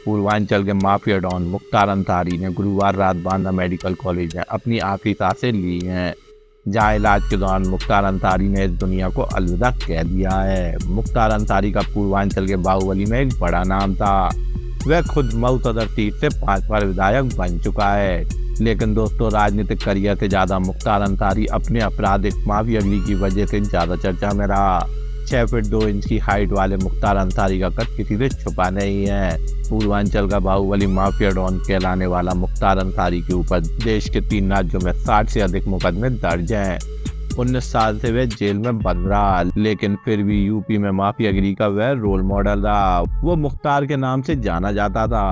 पूर्वांचल के mafia don Mukhtar Ansari ने गुरुवार रात बांदा मेडिकल कॉलेज में अपनी आखिरी सांसें ली हैं, जहां इलाज के दौरान मुख्तार अंसारी ने इस दुनिया को अलविदा कह दिया है। मुख्तार अंसारी का पूर्वांचल के बाहुबली में एक बड़ा नाम था। वह खुद मऊ सदर सीट से 5 बार विधायक बन चुका है, लेकिन दोस्तों राजनीतिक करियर से ज्यादा मुख्तार अंसारी अपने आपराधिक माफियागिरी की वजह से ज्यादा चर्चा में रहा। 6 फीट 2 इंच की हाइट वाले मुख्तार अंसारी का कद किसी से छुपा नहीं है। पूर्वांचल का बाहुबली माफिया डॉन कहलाने वाला मुख्तार अंसारी के ऊपर देश के 3 राज्यों में 60 से अधिक मुकदमे दर्ज हैं। 19 साल से वह जेल में बंद रहा, लेकिन फिर भी यूपी में माफियागिरी का वह रोल मॉडल रहा। वो मुख्तार के नाम से जाना जाता था।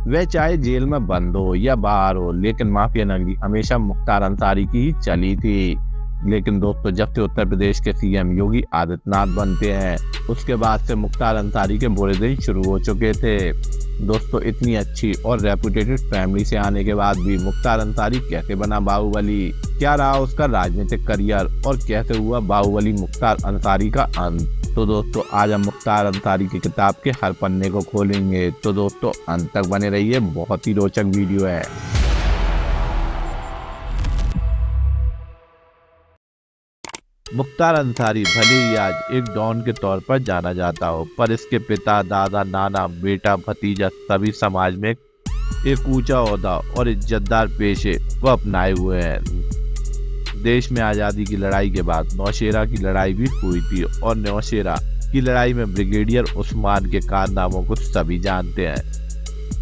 वह चाहे जेल में बंद हो या बाहर हो, लेकिन माफिया नगरी हमेशा मुख्तार अंसारी की ही चली थी। लेकिन दोस्तों जब से उत्तर प्रदेश के सीएम योगी आदित्यनाथ बनते हैं, उसके बाद से मुख्तार अंसारी के बुरे दिन शुरू हो चुके थे। दोस्तों इतनी अच्छी और रेपुटेटेड फैमिली से आने के बाद भी मुख्तार अंसारी कैसे बना बाहुबली, क्या रहा उसका राजनीतिक करियर और कैसे हुआ बाहुबली मुख्तार अंसारी का अंत। तो दोस्तों आज हम मुख्तार अंसारी की किताब के हर पन्ने को खोलेंगे, तो दोस्तों अंत तक बने रहिए, बहुत ही रोचक वीडियो है। मुख्तार अंसारी भले ही आज एक डॉन के तौर पर जाना जाता हो, पर इसके पिता, दादा, नाना, बेटा, भतीजा सभी समाज में एक ऊंचा ओहदा और इज्जतदार पेशे को अपनाए हुए हैं। देश में आज़ादी की लड़ाई के बाद नौशेरा की लड़ाई भी हुई थी, और नौशेरा की लड़ाई में ब्रिगेडियर उस्मान के कारनामों को सभी जानते हैं।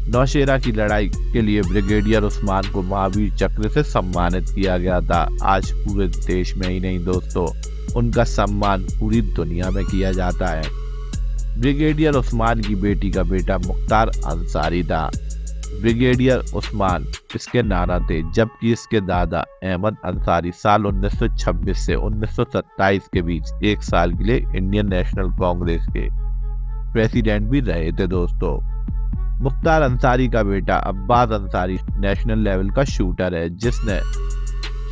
नौशेरा की लड़ाई के लिए ब्रिगेडियर उस्मान को महावीर चक्र से सम्मानित किया गया था। आज पूरे देश में ही नहीं दोस्तों, उनका सम्मान पूरी दुनिया में किया जाता है। ब्रिगेडियर उस्मान की बेटी का बेटा मुख्तार अंसारी था। ब्रिगेडियर उस्मान इसके नाना थे, जबकि इसके दादा अहमद अंसारी साल 1926 से 1927 के बीच 1 साल के लिए इंडियन नेशनल कांग्रेस के प्रेसिडेंट भी रहे थे दोस्तों। मुख्तार अंसारी का बेटा अब्बास अंसारी नेशनल लेवल का शूटर है, जिसने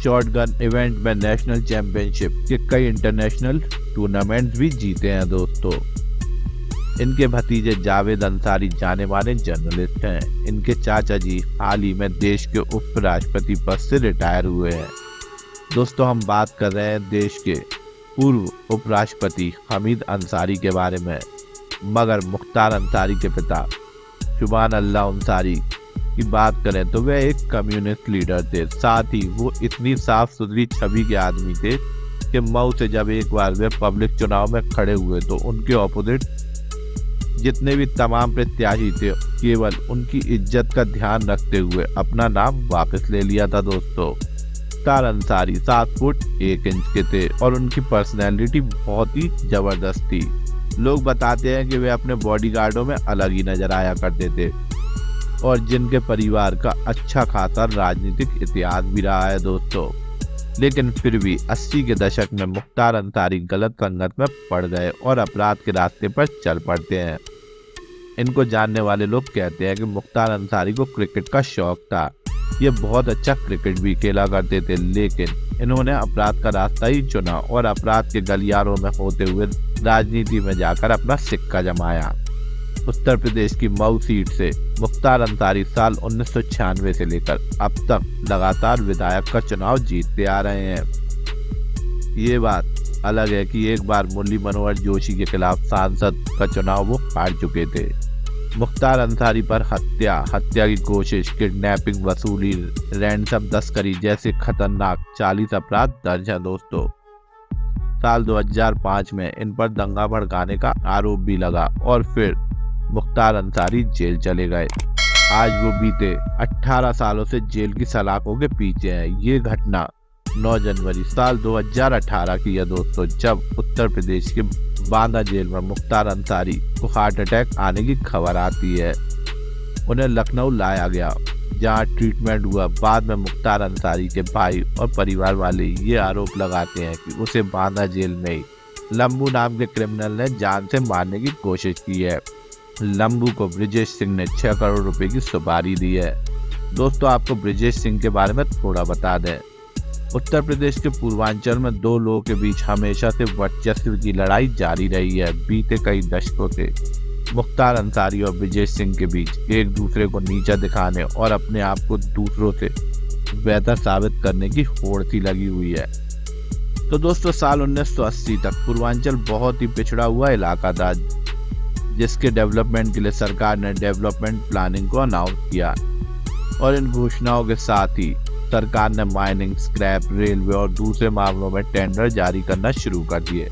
शॉटगन इवेंट में नेशनल चैंपियनशिप के कई इंटरनेशनल टूर्नामेंट्स भी जीते हैं दोस्तों। इनके भतीजे जावेद अंसारी जाने माने जर्नलिस्ट हैं। इनके चाचा जी हाल ही में देश के उपराष्ट्रपति पद से रिटायर हुए हैं। दोस्तों हम बात कर रहे हैं देश के पूर्व उपराष्ट्रपति हमीद अंसारी के बारे में, मगर मुख्तार अंसारी के पिता शुभान अल्लाह अंसारी की बात करें तो वह एक कम्युनिस्ट लीडर थे। साथ ही वो इतनी साफ सुथरी छवि के आदमी थे कि मऊ से जब एक बार वे पब्लिक चुनाव में खड़े हुए तो उनके ऑपोजिट जितने भी तमाम प्रत्याशी थे, केवल उनकी इज्जत का ध्यान रखते हुए अपना नाम वापस ले लिया था दोस्तों। मुख्तार अंसारी 7 फुट 1 इंच के थे और उनकी पर्सनैलिटी बहुत ही जबरदस्त थी। लोग बताते हैं कि वे अपने बॉडीगार्डों में अलग ही नजर आया करते थे, और जिनके परिवार का अच्छा खासा राजनीतिक इतिहास भी रहा है दोस्तों। लेकिन फिर भी 80 के दशक में मुख्तार अंसारी गलत संगत में पड़ गए और अपराध के रास्ते पर चल पड़ते हैं। इनको जानने वाले लोग कहते हैं कि मुख्तार अंसारी को क्रिकेट का शौक था। ये बहुत अच्छा क्रिकेट भी खेला करते थे, लेकिन इन्होंने अपराध का रास्ता ही चुना और अपराध के गलियारों में होते हुए राजनीति में जाकर अपना सिक्का जमाया। उत्तर प्रदेश की मऊ सीट से मुख्तार अंसारी साल 1996 से लेकर अब तक लगातार विधायक का चुनाव जीतते आ रहे हैं। ये बात अलग है कि एक बार मुरली मनोहर जोशी के खिलाफ सांसद का चुनाव वो हार चुके थे। मुख्तार अंसारी पर हत्या की कोशिश, किडनैपिंग, वसूली, रैंडसम तस्करी जैसे खतरनाक 40 अपराध दर्ज हैं दोस्तों। साल 2005 में इन पर दंगा भड़काने का आरोप भी लगा और फिर मुख्तार अंसारी जेल चले गए। आज वो बीते 18 सालों से जेल की सलाखों के पीछे हैं। ये घटना 9 जनवरी साल 2018 की है दोस्तों, जब उत्तर प्रदेश के बांदा जेल में मुख्तार अंसारी को हार्ट अटैक आने की खबर आती है। उन्हें लखनऊ लाया गया, जहां ट्रीटमेंट हुआ। बाद में मुख्तार अंसारी के भाई और परिवार वाले ये आरोप लगाते हैं कि उसे बांदा जेल में ही लंबू नाम के क्रिमिनल ने जान से मारने की कोशिश की है। लंबू को ब्रिजेश सिंह ने 6 करोड़ रुपए की सुपारी दी है। दोस्तों आपको ब्रिजेश सिंह के बारे में थोड़ा बता दें। उत्तर प्रदेश के पूर्वांचल में 2 लोगों के बीच हमेशा से वर्चस्व की लड़ाई जारी रही है। बीते कई दशकों से मुख्तार अंसारी और ब्रिजेश सिंह के बीच एक दूसरे को नीचा दिखाने और अपने आप को दूसरों से बेहतर साबित करने की होड़ सी लगी हुई है। तो दोस्तों, साल 1980 तक पूर्वांचल बहुत ही पिछड़ा हुआ इलाका था, जिसके डेवलपमेंट के लिए सरकार ने डेवलपमेंट प्लानिंग को अनाउंस किया और इन घोषणाओं के साथ ही सरकार ने माइनिंग, स्क्रैप, रेलवे और दूसरे मामलों में टेंडर जारी करना शुरू कर दिए।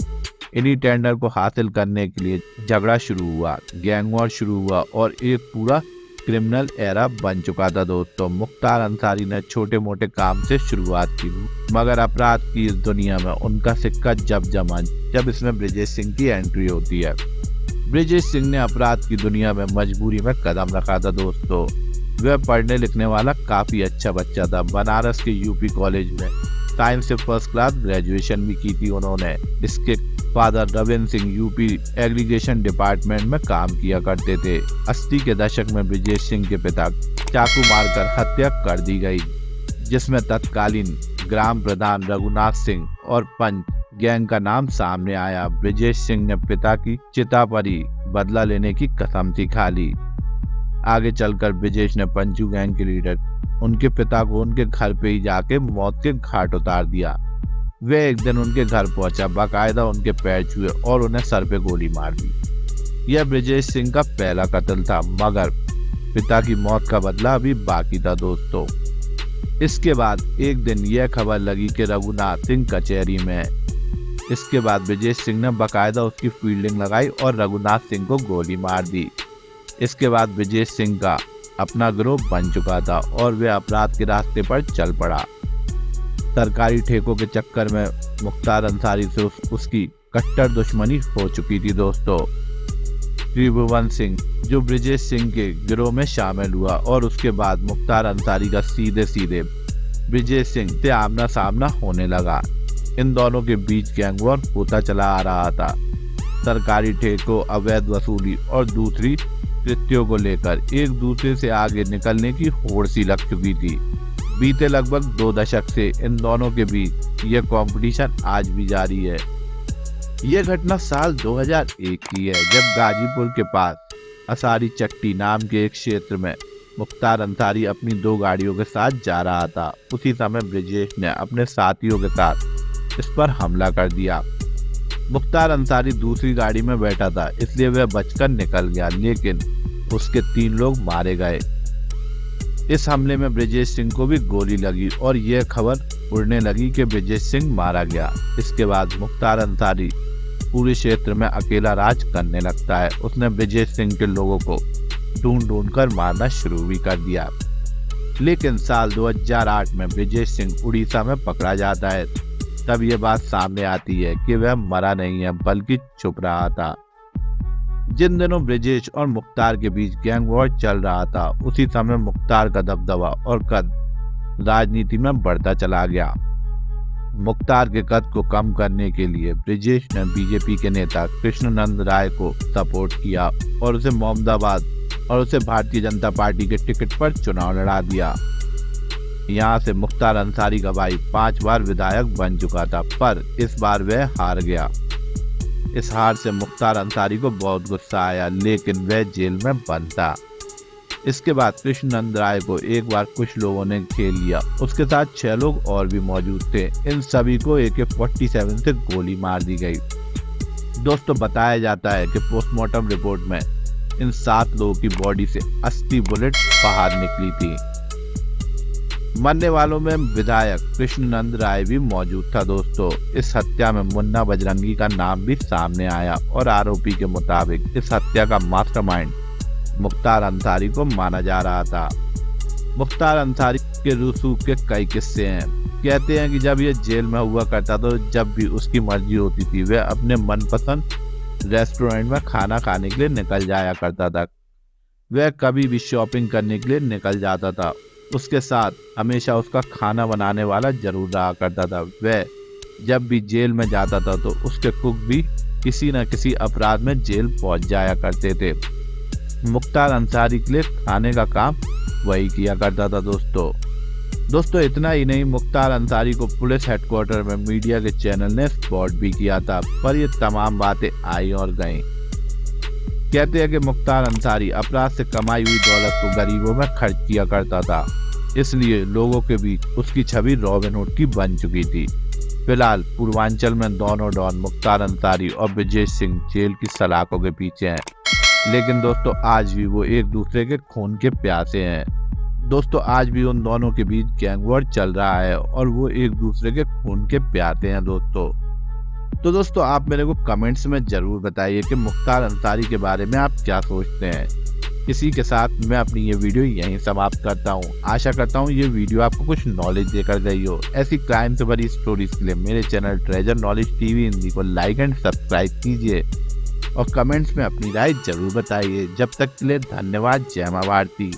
इन्हीं टेंडर को हासिल करने के लिए झगड़ा शुरू हुआ, गैंग वॉर शुरू हुआ और एक पूरा क्रिमिनल एरा बन चुका था। दोस्तों, मुख्तार अंसारी ने छोटे मोटे काम से शुरुआत की, मगर अपराध की इस दुनिया में उनका सिक्का जब इसमें ब्रिजेश सिंह की एंट्री होती है। ब्रिजेश सिंह ने अपराध की दुनिया में मजबूरी में कदम रखा था। दोस्तों, वह पढ़ने लिखने वाला काफी अच्छा बच्चा था। बनारस के यूपी कॉलेज में साइंस से फर्स्ट क्लास ग्रेजुएशन भी की थी उन्होंने। इसके father Ravindra Singh UP aggregation department में काम किया करते थे। 80 के दशक में ब्रिजेश सिंह के पिता चाकू मारकर हत्या कर दी गई, जिसमें तत्कालीन ग्राम प्रधान रघुनाथ सिंह और पंच गैंग का नाम सामने आया। ब्रिजेश सिंह ने पिता की चिता पर ही बदला लेने की कसम सी खा ली। आगे चलकर ब्रिजेश ने पंचू गैंग के लीडर उनके पिता को उनके घर पे ही जाके मौत के घाट उतार दिया। वे एक दिन उनके घर पहुंचा, बाकायदा उनके पैर छुए और उन्हें सर पे गोली मार दी। यह ब्रिजेश सिंह का पहला कत्ल था, मगर पिता की मौत का बदला अभी बाकी था। दोस्तों, इसके बाद एक दिन यह खबर लगी कि रघुनाथ सिंह कचहरी में है। इसके बाद ब्रिजेश सिंह ने बाकायदा उसकी फील्डिंग लगाई और रघुनाथ सिंह को गोली मार दी। इसके बाद ब्रिजेश सिंह का अपना गिरोह बन चुका था और वे अपराध के रास्ते पर चल पड़ा। सरकारी ठेकों के चक्कर में मुख्तार अंसारी से उसकी कट्टर दुश्मनी हो चुकी थी। दोस्तों, त्रिभुवन सिंह जो ब्रिजेश सिंह के गिरोह में शामिल हुआ और उसके बाद मुख्तार अंसारी का सीधे ब्रिजेश सिंह से आमना सामना होने लगा। इन दोनों के बीच गैंग वॉर होता चला आ रहा था। सरकारी ठेकों, अवैध वसूली और दूसरी कृत्यों को लेकर एक दूसरे से आगे निकलने की होड़ सी लग चुकी थी। बीते लगभग 2 दशक से इन दोनों के बीच यह कंपटीशन आज भी जारी है। यह घटना साल 2001 की है, जब गाजीपुर के पास असारी चट्टी नाम के एक क्षेत्र में मुख्तार अंसारी अपनी 2 गाड़ियों के साथ जा रहा था। उसी समय ब्रिजेश ने अपने साथियों के साथ इस पर हमला कर दिया। मुख्तार अंसारी दूसरी गाड़ी में बैठा था, इसलिए वह बचकर निकल गया, लेकिन उसके 3 लोग मारे गए। इस हमले में ब्रिजेश सिंह को भी गोली लगी और यह खबर उड़ने लगी कि ब्रिजेश सिंह मारा गया। इसके बाद मुख्तार अंसारी पूरे क्षेत्र में अकेला राज करने लगता है। उसने ब्रिजेश सिंह के लोगों को ढूंढ कर मारना शुरू भी कर दिया। लेकिन साल 2008 में ब्रिजेश सिंह उड़ीसा में पकड़ा जाता है। तब यह बात सामने आती है कि वह मरा नहीं है, बल्कि छुप रहा था। जिन दिनों ब्रिजेश और मुख्तार के बीच गैंग वॉर चल रहा था, उसी समय मुख्तार का दबदबा और कद राजनीति में बढ़ता चला गया। मुख्तार के कद को कम करने के लिए ब्रिजेश ने बीजेपी के नेता कृष्णनंद राय को सपोर्ट किया और उसे मोहम्मदाबाद और उसे भारतीय जनता पार्टी के टिकट पर चुनाव लड़ा दिया। यहाँ से मुख्तार अंसारी का भाई 5 बार विधायक बन चुका था, पर इस बार वह हार गया। इस हार से मुख्तार अंसारी को बहुत गुस्सा आया, लेकिन वह जेल में बंद था। इसके बाद कृष्णनंद राय को एक बार कुछ लोगों ने घेर लिया। उसके साथ 6 लोग और भी मौजूद थे। इन सभी को AK-47 से गोली मार दी गई। दोस्तों, बताया जाता है कि पोस्टमार्टम रिपोर्ट में इन 7 लोगों की बॉडी से 80 बुलेट बाहर निकली थी। मरने वालों में विधायक कृष्णनंद राय भी मौजूद था। दोस्तों, इस हत्या में मुन्ना बजरंगी का नाम भी सामने आया और आरोपी के मुताबिक इस हत्या का मास्टरमाइंड मुख्तार अंसारी को माना जा रहा था। मुख्तार अंसारी के रसूख के कई किस्से हैं। कहते हैं कि जब यह जेल में हुआ करता तो जब भी उसकी मर्जी होती थी, वह अपने मनपसंद रेस्टोरेंट में खाना खाने के लिए निकल जाया करता था। वह कभी भी शॉपिंग करने के लिए निकल जाता था। उसके साथ हमेशा उसका खाना बनाने वाला जरूर रहा करता था। वह जब भी जेल में जाता था तो उसके कुक भी किसी न किसी अपराध में जेल पहुंच जाया करते थे। मुख्तार अंसारी के लिए खाने का काम वही किया करता था। दोस्तों इतना ही नहीं, मुख्तार अंसारी को पुलिस हेडक्वार्टर में मीडिया के चैनल ने स्पॉट भी किया था, पर ये तमाम बातें आई और गईं। कहते हैं कि मुख्तार अंसारी अपराध से कमाई हुई दौलत को गरीबों में खर्च किया करता था, इसलिए लोगों के बीच उसकी छवि रॉबिन हुड की बन चुकी थी। फिलहाल पूर्वांचल में दोनों डॉन मुख्तार अंसारी और ब्रजेश सिंह जेल की सलाखों के पीछे हैं, लेकिन दोस्तों आज भी वो एक दूसरे के खून के प्यासे हैं। दोस्तों आज भी उन दोनों के बीच गैंग वॉर चल रहा है और वो एक दूसरे के खून के प्यासे हैं दोस्तों। तो दोस्तों आप मेरे को कमेंट्स में जरूर बताइए कि मुख्तार अंसारी के बारे में आप क्या सोचते हैं। इसी के साथ मैं अपनी ये वीडियो यहीं समाप्त करता हूँ। आशा करता हूँ ये वीडियो आपको कुछ नॉलेज देकर गई हो। ऐसी क्राइम से भरी स्टोरीज के लिए मेरे channel treasure knowledge TV Hindi को लाइक एंड सब्सक्राइब कीजिए और कमेंट्स में अपनी राय जरूर बताइए। जब तक के लिए धन्यवाद। जय मां भारती।